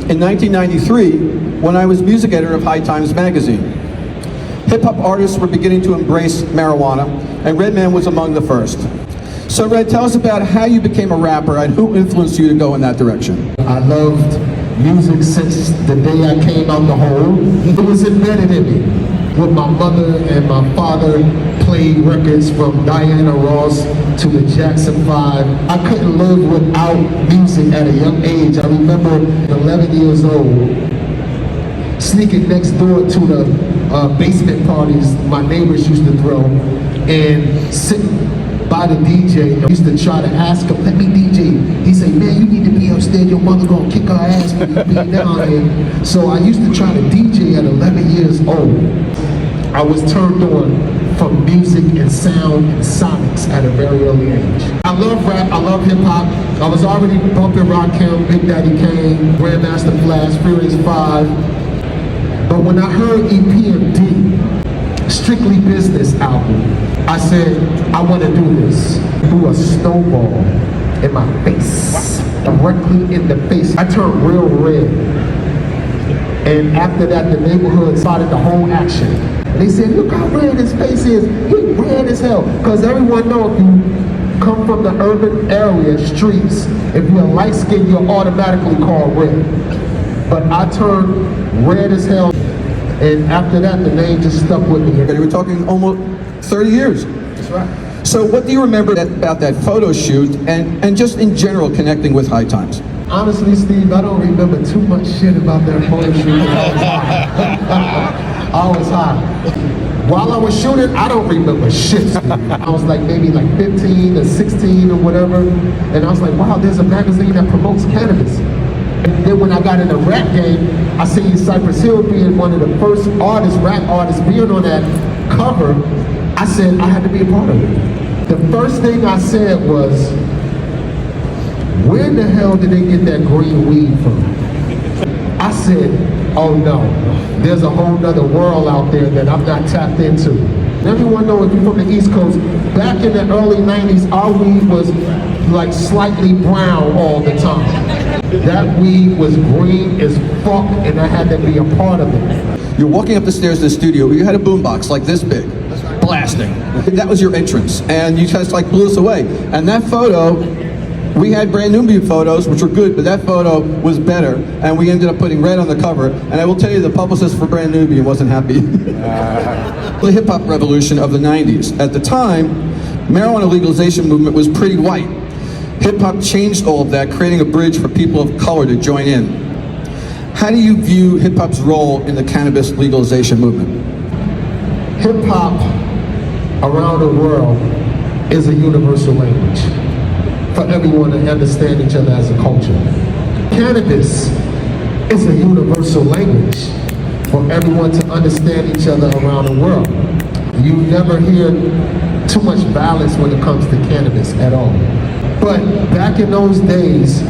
in 1993 when I was music editor of High Times magazine. Hip-hop artists were beginning to embrace marijuana, and Redman was among the first. So Red, tell us about how you became a rapper and who influenced you to go in that direction. I loved music since the day I came out the hole. It was embedded in me. With my mother and my father played records from Diana Ross to the Jackson 5. I couldn't live without music at a young age. I remember 11 years old, sneaking next door to the basement parties my neighbors used to throw and sitting by the DJ. I used to try to ask him, let me DJ. He said, man, you need to be upstairs. Your mother gonna kick her ass when you be down there. So I used to try to DJ at 11 years old. I was turned on from music and sound and sonics at a very early age. I love rap, I love hip hop. I was already bumping Rakim, Big Daddy Kane, Grandmaster Flash, Furious 5. But when I heard EPMD, Strictly Business album, I said, I want to do this. Threw a snowball in my face, directly in the face. I turned real red. And after that, the neighborhood started the whole action. They said, look how red his face is. He's red as hell. Because everyone knows if you come from the urban area, streets, if you're light skinned, you're automatically called red. But I turned red as hell. And after that, the name just stuck with me. We're talking almost 30 years. That's right. So what do you remember about that photo shoot and just in general connecting with High Times? Honestly, Steve, I don't remember too much shit about that photo shoot. I was high. While I was shooting, I don't remember shit, Steve. I was like maybe like 15 or 16 or whatever. And I was like, wow, there's a magazine that promotes cannabis. And then when I got in the rap game, I seen Cypress Hill being one of the first artists, rap artists, being on that cover. I said I had to be a part of it. The first thing I said was, where the hell did they get that green weed from? I said, oh no, there's a whole nother world out there that I'm not tapped into. Everyone knows if you're from the East Coast, back in the early 90s, our weed was like slightly brown all the time. That weed was green as fuck, and I had to be a part of it. You're walking up the stairs to the studio, you had a boombox like this big, blasting. That was your entrance, and you just like blew us away. And that photo, we had Brand Nubian photos, which were good, but that photo was better, and we ended up putting Red on the cover. And I will tell you, the publicist for Brand Nubian wasn't happy. The hip-hop revolution of the 90s. At the time, marijuana legalization movement was pretty white. Hip-hop changed all of that, creating a bridge for people of color to join in. How do you view hip-hop's role in the cannabis legalization movement? Hip-hop around the world is a universal language for everyone to understand each other as a culture. Cannabis is a universal language for everyone to understand each other around the world. You never hear too much violence when it comes to cannabis at all. But back in those days,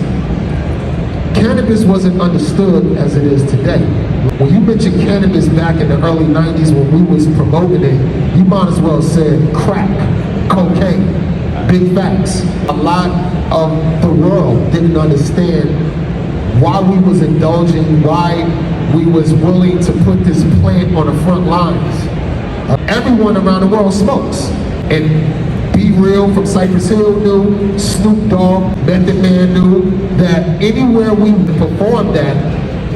cannabis wasn't understood as it is today. When you mention cannabis back in the early 90s when we was promoting it, you might as well said crack, cocaine, big facts. A lot of the world didn't understand why we was indulging, why we was willing to put this plant on the front lines. Everyone around the world smokes. And Be Real from Cypress Hill knew, Snoop Dogg, Method Man knew that anywhere we performed at,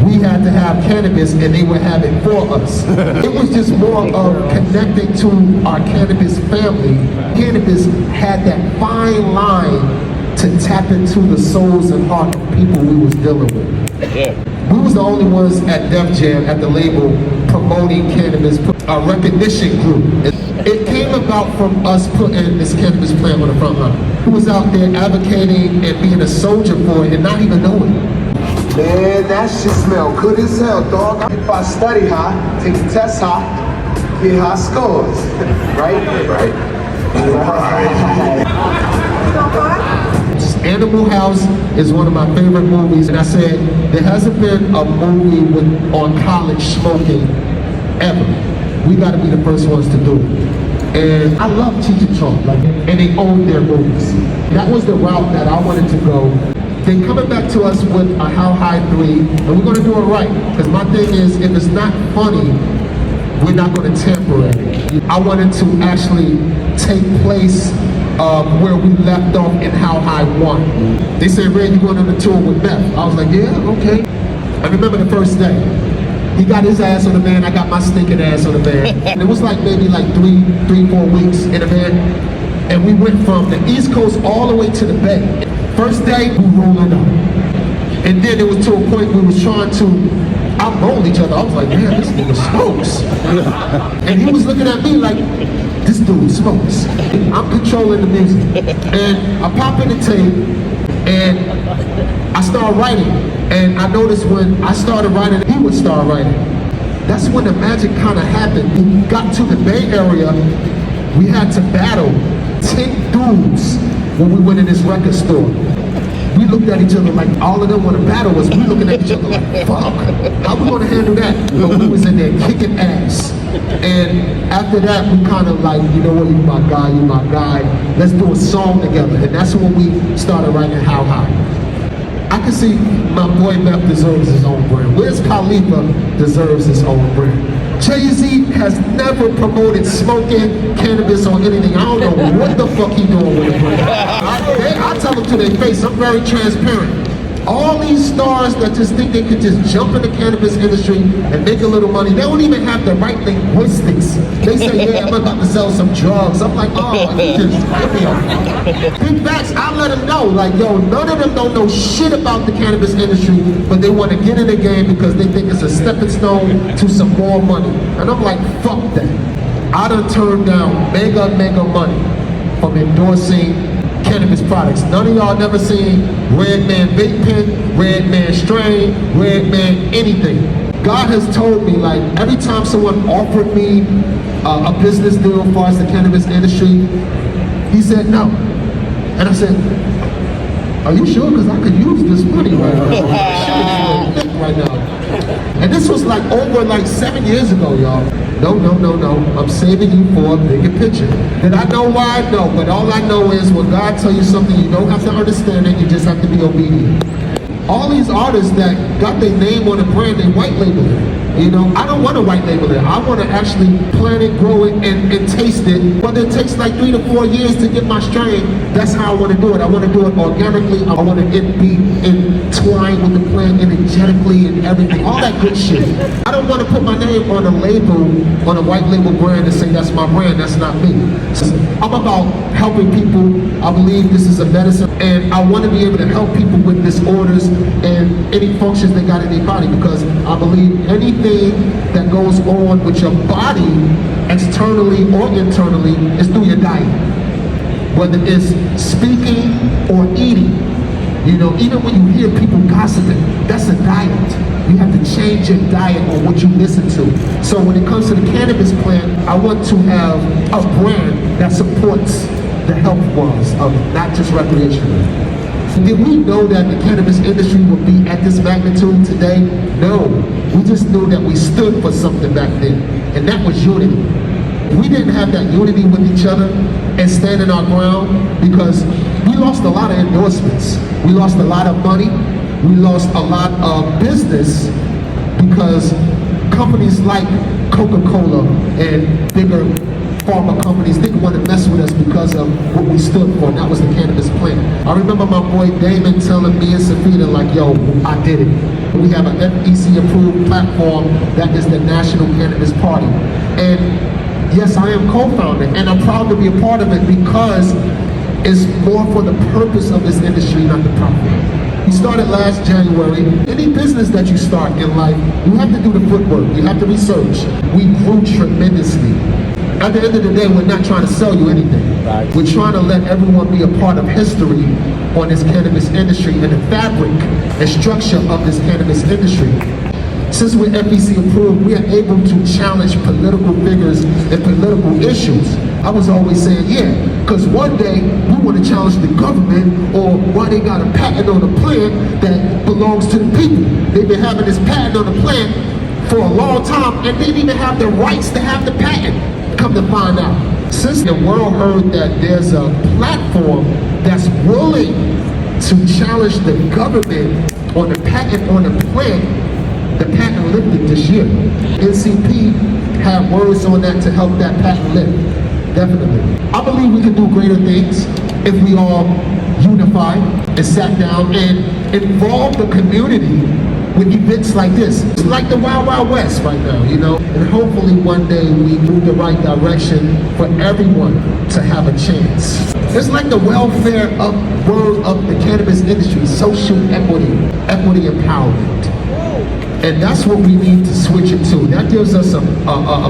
we had to have cannabis and they would have it for us. It was just more of connecting to our cannabis family. Cannabis had that fine line to tap into the souls and heart of people we was dealing with. Yeah. We was the only ones at Def Jam, at the label, promoting cannabis, a recognition group. It came about from us putting this cannabis plant on the front line. Who was out there advocating and being a soldier for it and not even knowing it. Man, that shit smell good as hell, dog. If I study high, take the test high, get high scores. Right? Right. Animal House is one of my favorite movies, and I said there hasn't been a movie on college smoking ever. We got to be the first ones to do it. And I love Cheech and Chong, and they own their movies. That was the route that I wanted to go. Then coming back to to us with a How High 3, and we're gonna do it right. Because my thing is, if it's not funny, we're not gonna tamper it. I wanted to actually take place where we left off in How High 1. They said, Red, you going on the tour with Beth? I was like, yeah, okay. I remember the first day. He got his ass on the van, I got my stinking ass on the van. And it was like maybe like 4 weeks in a van. And we went from the East Coast all the way to the Bay. First day, we rolling up. And then it was to a point we was trying to outroll each other. I was like, man, this nigga smokes. And he was looking at me like, this dude smokes. I'm controlling the music. And I pop in the tape, and I start writing. And I noticed when I started writing, he would start writing. That's when the magic kind of happened. We got to the Bay Area, we had to battle 10 dudes when we went in this record store. We looked at each other like all of them want to battle us. We looking at each other like, fuck, how we gonna handle that? But we was in there kicking ass. And after that, we kind of like, you know what, you my guy, let's do a song together. And that's when we started writing How High. I can see my boy Beth deserves his own brand. Where's Khalifa deserves his own brand? Jay-Z has never promoted smoking, cannabis, or anything. I don't know what the fuck he doing with the brand. I tell them to their face, I'm very transparent. All these stars that just think they could just jump in the cannabis industry and make a little money, they don't even have the right linguistics. They say, yeah, I'm about to sell some drugs. I'm like, oh, you just hit me up. Big facts, I let them know, like, yo, none of them don't know shit about the cannabis industry, but they want to get in the game because they think it's a stepping stone to some more money. And I'm like, fuck that. I done turned down mega money from endorsing cannabis products. None of y'all never seen Redman vape pen, Redman strain, Redman anything. God has told me, like, every time someone offered me a business deal as far as the cannabis industry, he said no. And I said, are you sure? Because I could use this money right now. Shit is right now. And this was like over like 7 years ago, y'all. No. I'm saving you for a bigger picture. Did I know why? No. But all I know is when God tells you something, you don't have to understand it. You just have to be obedient. All these artists that got their name on a brand, they white label it. You know, I don't want to white label it. I want to actually plant it, grow it, and taste it. Whether it takes like 3 to 4 years to get my strain, that's how I want to do it. I want to do it organically. I want it be entwined with the plant energetically and everything. All that good shit. I don't want to put my name on a label, on a white label brand and say that's my brand. That's not me. So I'm about helping people. I believe this is a medicine, and I want to be able to help people with disorders and any functions they got in their body, because I believe anything that goes on with your body, externally or internally, is through your diet. Whether it's speaking or eating. You know, even when you hear people gossiping, that's a diet. You have to change your diet on what you listen to. So when it comes to the cannabis plant, I want to have a brand that supports the health ones of it, not just recreational. Did we know that the cannabis industry would be at this magnitude today? No. We just knew that we stood for something back then, and that was unity. We didn't have that unity with each other and standing our ground because we lost a lot of endorsements. We lost a lot of money. We lost a lot of business because companies like Coca-Cola and bigger pharma companies didn't want to mess with us because of what we stood for, and that was the cannabis plant. I remember my boy Damon telling me and Safita, like, yo, I did it. We have an FEC approved platform that is the National Cannabis Party. And yes, I am co-founder, and I'm proud to be a part of it because it's more for the purpose of this industry, not the profit. We started last January. Any business that you start in life, you have to do the footwork, you have to research. We grew tremendously. At the end of the day, we're not trying to sell you anything. Right. We're trying to let everyone be a part of history on this cannabis industry and the fabric and structure of this cannabis industry. Since we're FEC approved, we are able to challenge political figures and political issues. I was always saying, yeah, because one day we want to challenge the government or why they got a patent on a plant that belongs to the people. They've been having this patent on the plant for a long time and they didn't even have the rights to have the patent. Come to find out, since the world heard that there's a platform that's willing to challenge the government on the patent on the plant, the patent lifted this year. NCP had words on that to help that patent lift, definitely. I believe we can do greater things if we all unify and sat down and involve the community with events like this. It's like the Wild Wild West right now, you know? And hopefully one day we move the right direction for everyone to have a chance. It's like the welfare of world of the cannabis industry, social equity, equity empowerment. And that's what we need to switch it to. That gives us a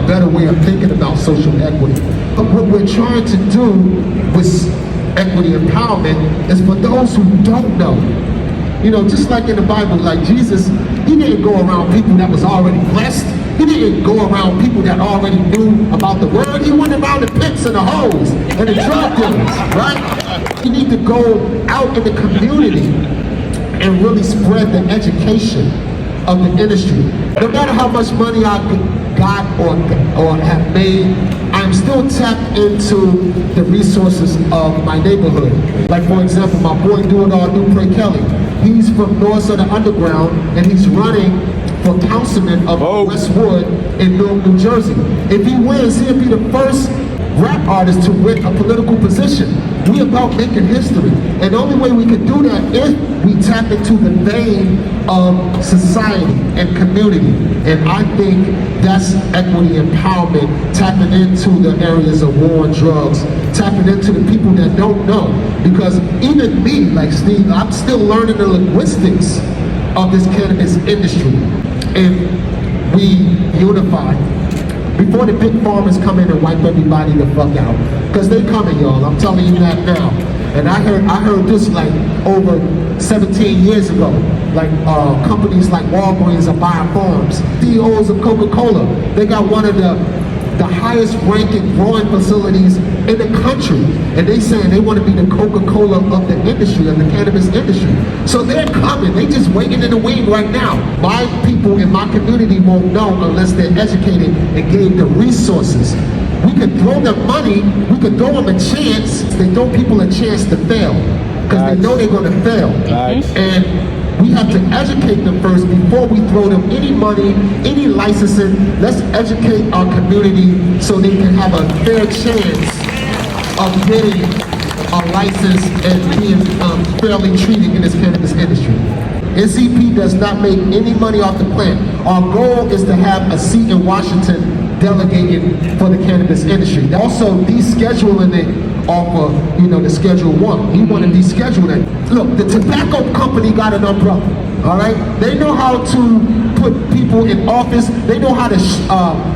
better way of thinking about social equity. But what we're trying to do with equity empowerment is for those who don't know. You know, just like in the Bible, like Jesus, he didn't go around people that was already blessed. He didn't go around people that already knew about the word. He went around the pimps and the hoes and the drug dealers, right? You need to go out in the community and really spread the education of the industry. No matter how much money I got or have made, I'm still tapped into the resources of my neighborhood. Like for example, my boy Do It All Dupre Kelly. He's from North of the Underground and he's running for councilman of Westwood in Newark, New Jersey. If he wins, he'll be the first rap artist to win a political position. We about making history. And the only way we can do that is we tap into the vein of society and community. And I think that's equity empowerment, tapping into the areas of war and drugs, tapping into the people that don't know. Because even me, like Steve, I'm still learning the linguistics of this cannabis industry. And we unify. Before the big farmers come in and wipe everybody the fuck out. Because they coming, y'all. I'm telling you that now. And I heard this like over 17 years ago. Like companies like Walgreens are buying farms. CEOs of Coca-Cola, they got one of the highest ranking growing facilities in the country. And they saying they want to be the Coca-Cola of the industry, of the cannabis industry. So they're coming, they just waiting in the wing right now. My people in my community won't know unless they're educated and gave the resources. We could throw them money, we could throw them a chance. They throw people a chance to fail because they know they're going to fail. And we have to educate them first before we throw them any money, any licensing. Let's educate our community so they can have a fair chance of getting a license and being fairly treated in this cannabis industry. NCP does not make any money off the plant. Our goal is to have a seat in Washington delegating for the cannabis industry. Also descheduling it off of, you know, the Schedule 1. We want to deschedule that. Look, the tobacco company got an umbrella, all right? They know how to put people in office. They know how to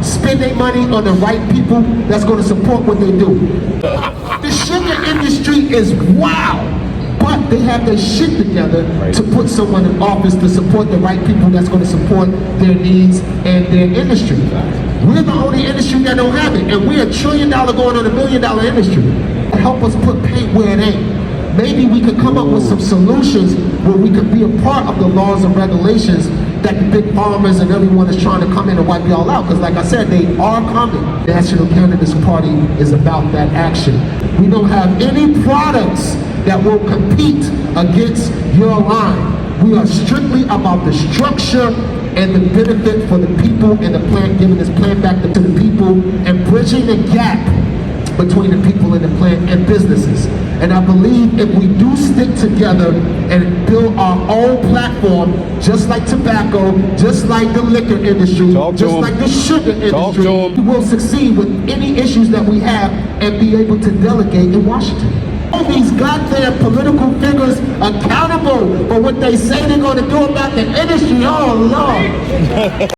spend their money on the right people that's going to support what they do. The sugar industry is wild. But they have their shit together to put someone in office to support the right people that's going to support their needs and their industry. We're the only industry that don't have it, and we're $1 trillion going on $1 billion industry. Help us put paint where it ain't. Maybe we could come up with some solutions where we could be a part of the laws and regulations that the big farmers and everyone is trying to come in and wipe y'all out. Because like I said, they are coming. The National Cannabis Party is about that action. We don't have any products that will compete against your line. We are strictly about the structure and the benefit for the people and the plant, giving this plant back to the people and bridging the gap between the people and the plant and businesses. And I believe if we do stick together and build our own platform, just like tobacco, just like the liquor industry, just like the sugar industry, we will succeed with any issues that we have and be able to delegate in Washington. All these goddamn political figures accountable for what they say they're going to do about the industry. Oh, Lord.